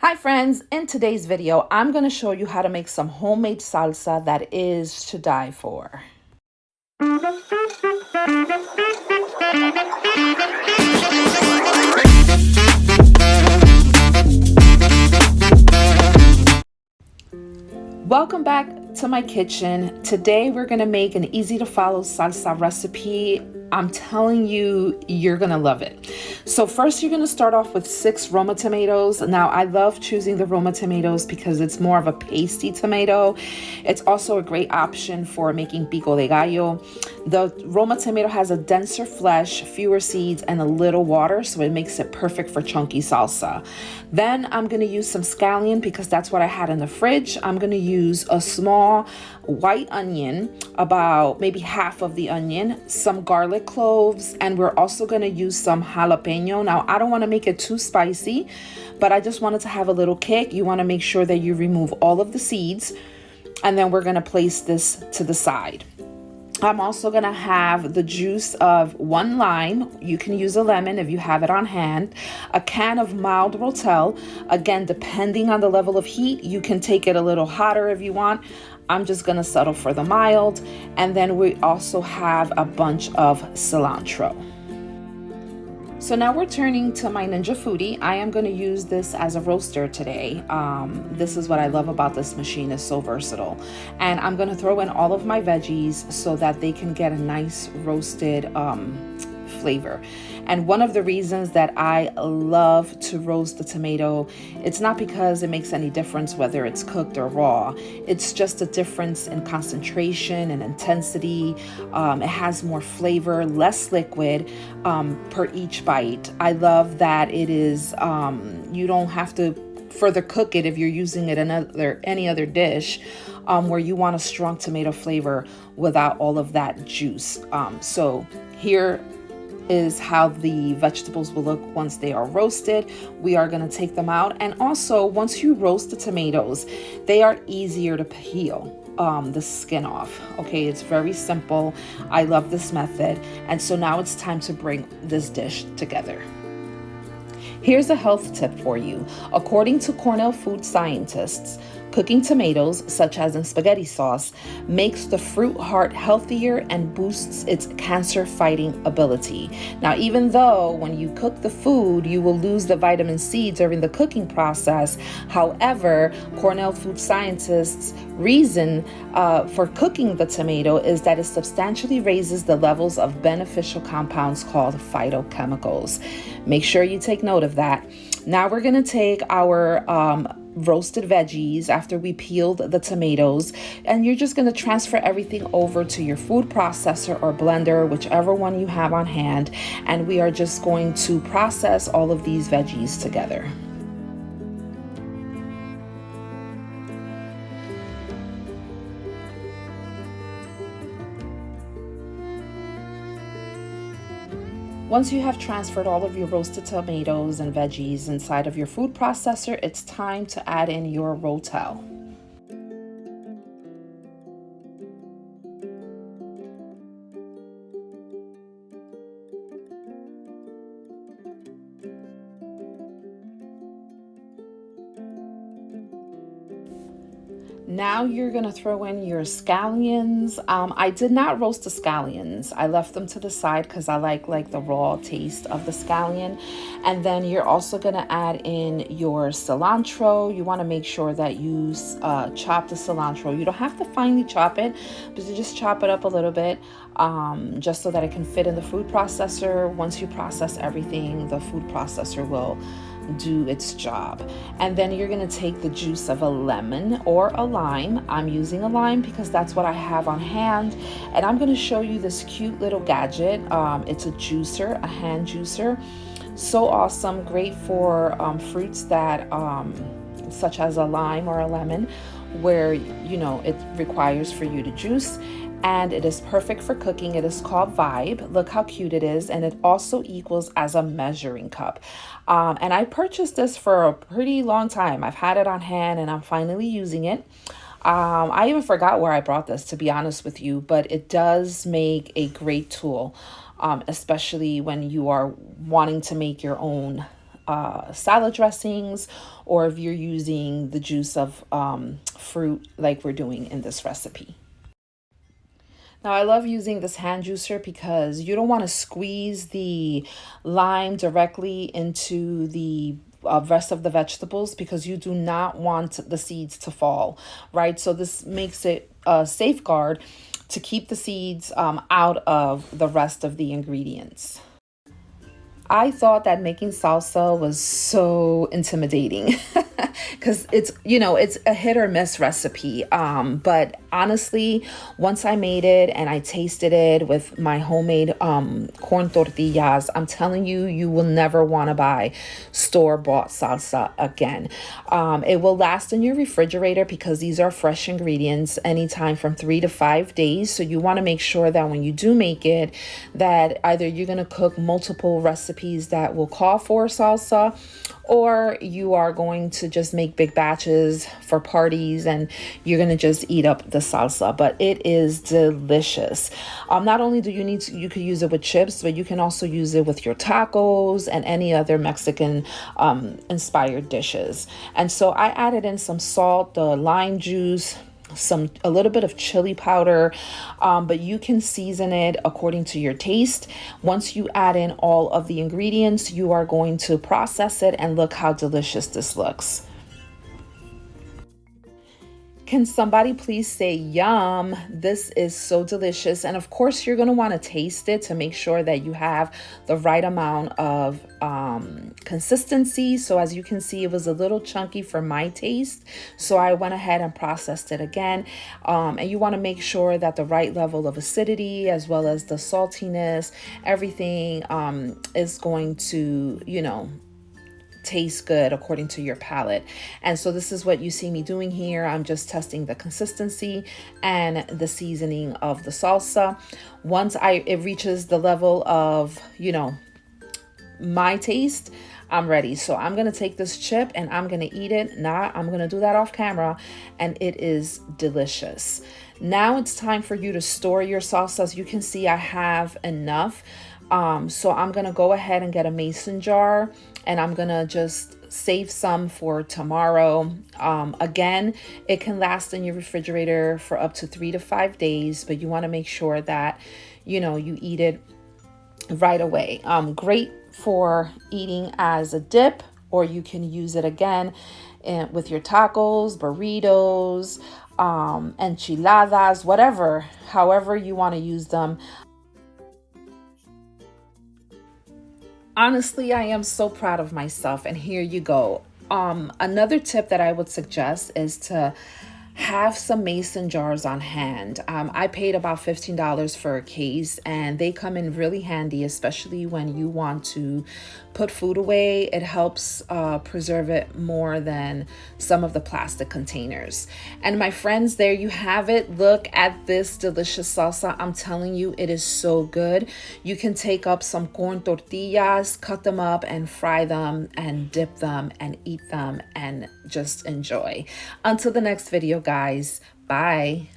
Hi friends, in today's video, I'm going to show you how to make some homemade salsa that is to die for. Welcome back to my kitchen. Today we're going to make an easy to follow salsa recipe. I'm telling you, you're going to love it. So first you're going to start off with 6 Roma tomatoes. Now I love choosing the Roma tomatoes because it's more of a pasty tomato. It's also a great option for making pico de gallo. The Roma tomato has a denser flesh, fewer seeds, and a little water, so it makes it perfect for chunky salsa. Then I'm going to use some scallion because that's what I had in the fridge. I'm going to use a small white onion, about maybe half of the onion, some garlic cloves, and we're also going to use some jalapeno. Now, I don't want to make it too spicy, but I just wanted to have a little kick. You want to make sure that you remove all of the seeds, and then we're going to place this to the side. I'm also going to have the juice of 1 lime. You can use a lemon if you have it on hand. A can of mild Rotel. Again, depending on the level of heat, you can take it a little hotter if you want. I'm just going to settle for the mild. And then we also have a bunch of cilantro. So now we're turning to my Ninja Foodie. I am going to use this as a roaster today. This is what I love about this machine, it's so versatile. And I'm going to throw in all of my veggies so that they can get a nice roasted flavor. And one of the reasons that I love to roast the tomato, it's not because it makes any difference whether it's cooked or raw. It's just a difference in concentration and intensity. It has more flavor, less liquid per each bite. I love that it is, you don't have to further cook it if you're using it in any other dish where you want a strong tomato flavor without all of that juice. So here is how the vegetables will look once they are roasted. We are going to take them out, and also once you roast the tomatoes, they are easier to peel the skin off. Okay, it's very simple. I love this method. And so now it's time to bring this dish together. Here's a health tip for you. According to Cornell food scientists, cooking tomatoes, such as in spaghetti sauce, makes the fruit heart healthier and boosts its cancer-fighting ability. Now, even though when you cook the food, you will lose the vitamin C during the cooking process, however, Cornell food scientists' reason for cooking the tomato is that it substantially raises the levels of beneficial compounds called phytochemicals. Make sure you take note of that. Now we're going to take our roasted veggies after we peeled the tomatoes, and you're just going to transfer everything over to your food processor or blender, whichever one you have on hand, and we are just going to process all of these veggies together. Once you have transferred all of your roasted tomatoes and veggies inside of your food processor, it's time to add in your Rotel. Now you're going to throw in your scallions. I did not roast the scallions. I left them to the side because I like the raw taste of the scallion. And then you're also going to add in your cilantro. You want to make sure that you chop the cilantro. You don't have to finely chop it, but you just chop it up a little bit just so that it can fit in the food processor. Once you process everything, the food processor will do its job. And then you're going to take the juice of a lemon or a lime. I'm using a lime because that's what I have on hand, and I'm going to show you this cute little gadget. It's a juicer, a hand juicer. So awesome, great for fruits that such as a lime or a lemon, where it requires for you to juice, and it is perfect for cooking. It is called Vibe. Look how cute it is, and it also equals as a measuring cup. And I purchased this for a pretty long time. I've had it on hand, and I'm finally using it. I even forgot where I brought this, to be honest with you, but it does make a great tool, especially when you are wanting to make your own salad dressings, or if you're using the juice of fruit like we're doing in this recipe. Now, I love using this hand juicer because you don't want to squeeze the lime directly into the rest of the vegetables, because you do not want the seeds to fall, right? So this makes it a safeguard to keep the seeds out of the rest of the ingredients. I thought that making salsa was so intimidating because it's a hit or miss recipe. But honestly, once I made it and I tasted it with my homemade corn tortillas, I'm telling you, you will never want to buy store-bought salsa again. It will last in your refrigerator because these are fresh ingredients anytime from 3 to 5 days. So you want to make sure that when you do make it, that either you're going to cook multiple recipes that will call for salsa, or you are going to just make big batches for parties and you're going to just eat up the salsa. But it is delicious. Not only do you could use it with chips, but you can also use it with your tacos and any other Mexican inspired dishes. And so I added in some salt, the lime juice, a little bit of chili powder, but you can season it according to your taste. Once you add in all of the ingredients, you are going to process it, and look how delicious this looks. Can somebody please say yum? This is so delicious. And of course, you're going to want to taste it to make sure that you have the right amount of consistency. So as you can see, it was a little chunky for my taste. So I went ahead and processed it again. And you want to make sure that the right level of acidity, as well as the saltiness, everything is going to, taste good according to your palate. And so this is what you see me doing here. I'm just testing the consistency and the seasoning of the salsa. Once it reaches the level of, my taste, I'm ready. So I'm going to take this chip and I'm going to eat it. Now I'm going to do that off camera, and it is delicious. Now it's time for you to store your salsa. As you can see, I have enough. So I'm going to go ahead and get a mason jar, and I'm going to just save some for tomorrow. Again, it can last in your refrigerator for up to 3 to 5 days, but you want to make sure that, you eat it right away. Great for eating as a dip, or you can use it again with your tacos, burritos, enchiladas, however you want to use them. Honestly, I am so proud of myself, and here you go. Another tip that I would suggest is to have some mason jars on hand. I paid about $15 for a case, and they come in really handy, especially when you want to put food away. It helps preserve it more than some of the plastic containers. And my friends, there you have it. Look at this delicious salsa. I'm telling you, it is so good. You can take up some corn tortillas, cut them up and fry them and dip them and eat them and just enjoy. Until the next video, guys. Bye.